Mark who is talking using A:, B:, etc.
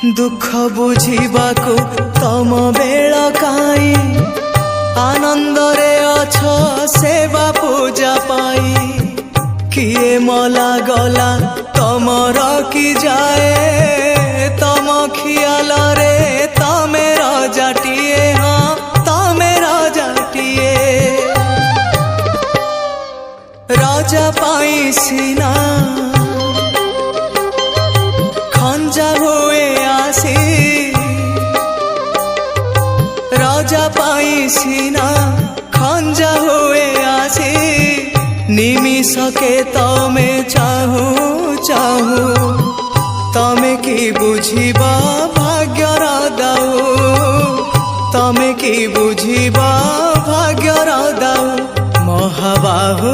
A: दुख बुझिबाकु तम बेल काई आनंद रे अछ सेवा पूजा पाई किए मला गला तम रखी जाए तम खियाल रे तमे रजाटिए हाँ तमे रजाटिए राजा पाई सीना खंजा हुए आसी राजा पाई सीना खंजा हुए आसी निमिषके तमे चाहू चाहू तमे की बुझिबा भाग्यर दाऊ तमे की बुझिबा भाग्यर दाऊ महाबाहू